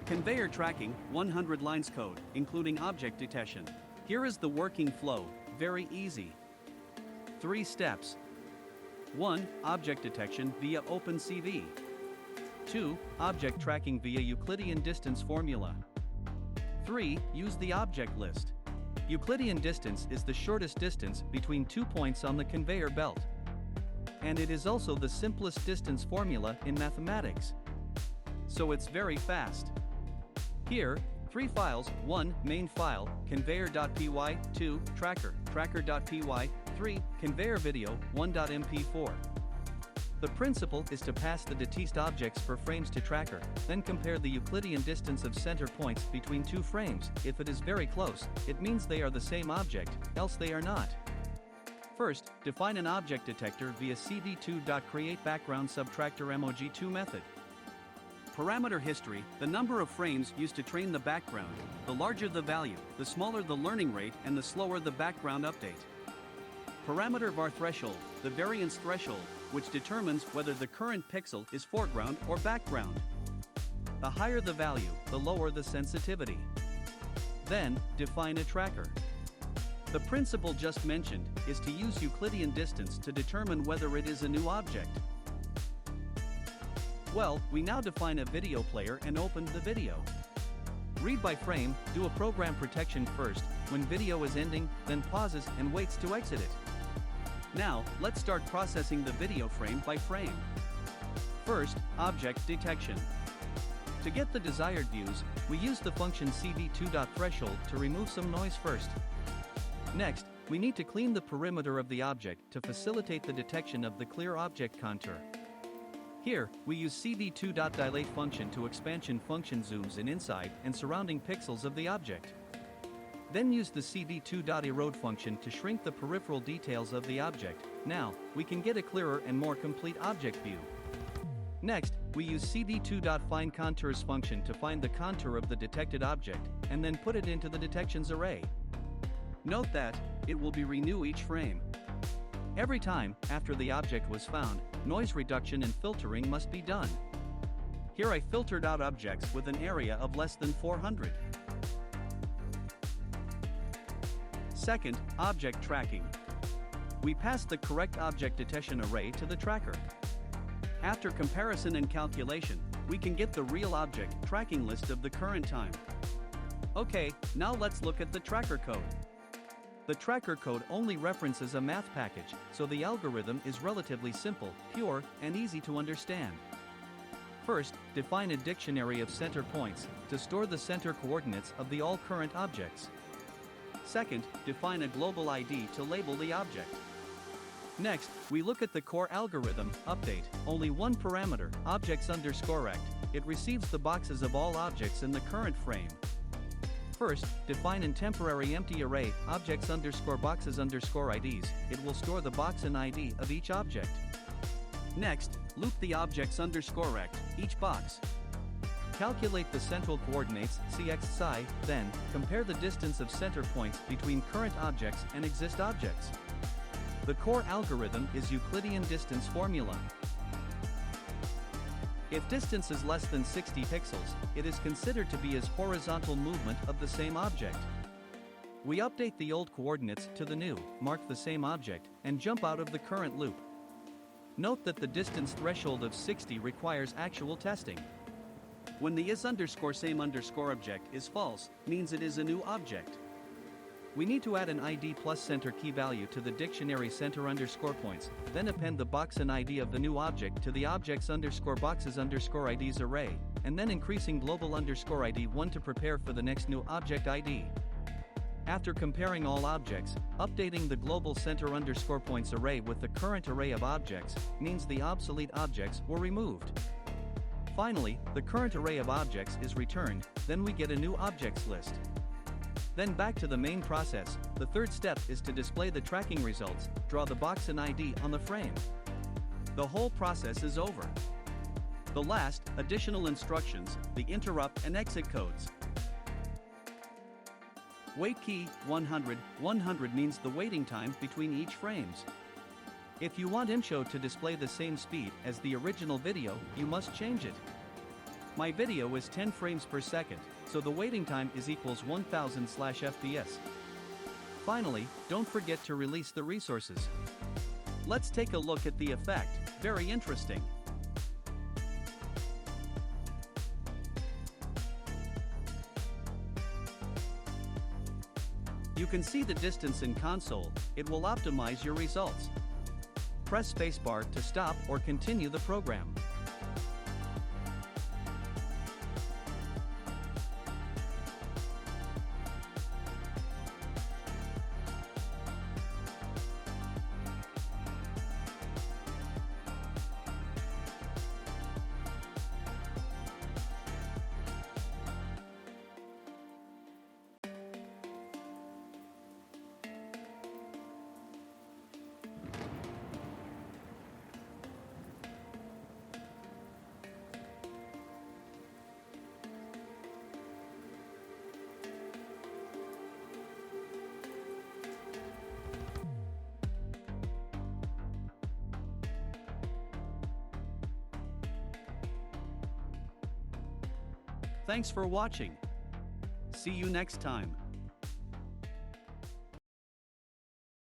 Conveyor tracking, 100 lines code, including object detection. Here is the working flow, very easy. 3 steps. 1. Object detection via opencv. 2. Object tracking via Euclidean distance formula. 3. Use the object list. Euclidean distance is the shortest distance between 2 points on the conveyor belt. And it is also the simplest distance formula in mathematics. So it's very fast. Here, 3 files: 1. Main file, conveyor.py, 2. Tracker, tracker.py, 3. Conveyor video, 1.mp4. The principle is to pass the deceased objects for frames to tracker, then compare the Euclidean distance of center points between 2 frames. If it is very close, it means they are the same object, else they are not. First, define an object detector via cv2.createBackgroundSubtractorMog2 method. Parameter history: the number of frames used to train the background. The larger the value, the smaller the learning rate and the slower the background update. Parameter var threshold: the variance threshold, which determines whether the current pixel is foreground or background. The higher the value, the lower the sensitivity. Then, define a tracker. The principle just mentioned is to use Euclidean distance to determine whether it is a new object. Well, we now define a video player and open the video. Read by frame: do a program protection first. When video is ending, then pauses and waits to exit it. Now, let's start processing the video frame by frame. First, object detection. To get the desired views, we use the function cv2.threshold to remove some noise first. Next, we need to clean the perimeter of the object to facilitate the detection of the clear object contour. Here, we use cv2.dilate function to expansion function zooms in inside and surrounding pixels of the object. Then use the cv2.erode function to shrink the peripheral details of the object. Now, we can get a clearer and more complete object view. Next, we use cv2.findContours function to find the contour of the detected object, and then put it into the detections array. Note that it will be renew each frame. Every time after the object was found, noise reduction and filtering must be done. Here I filtered out objects with an area of less than 400. Second, object tracking. We pass the correct object detection array to the tracker. After comparison and calculation, we can get the real object tracking list of the current time. Okay, now let's look at the tracker code. The tracker code only references a math package, so the algorithm is relatively simple, pure, and easy to understand. First, define a dictionary of center points to store the center coordinates of the all current objects. Second, define a global ID to label the object. Next, we look at the core algorithm, update, only one parameter, objects_rect. It receives the boxes of all objects in the current frame. First, define an temporary empty array, objects_boxes_IDs. It will store the box and ID of each object. Next, loop the objects_rect, each box. Calculate the central coordinates, cx psi, then, compare the distance of center points between current objects and exist objects. The core algorithm is Euclidean distance formula. If distance is less than 60 pixels, it is considered to be as horizontal movement of the same object. We update the old coordinates to the new, mark the same object, and jump out of the current loop. Note that the distance threshold of 60 requires actual testing. When the is_same_object is false, means it is a new object. We need to add an ID plus center key value to the dictionary center_points, then append the box and ID of the new object to the objects_boxes_IDs array, and then increasing global_ID1 to prepare for the next new object ID. After comparing all objects, updating the global center_points array with the current array of objects means the obsolete objects were removed. Finally, the current array of objects is returned, then we get a new objects list. Then back to the main process. The third step is to display the tracking results, draw the box and ID on the frame. The whole process is over. The last, additional instructions, the interrupt and exit codes. Wait key, 100. 100 means the waiting time between each frames. If you want ImShow to display the same speed as the original video, you must change it. My video is 10 frames per second, so the waiting time is equals 1000/fps. Finally, don't forget to release the resources. Let's take a look at the effect, very interesting. You can see the distance in console, it will optimize your results. Press spacebar to stop or continue the program. Thanks for watching. See you next time.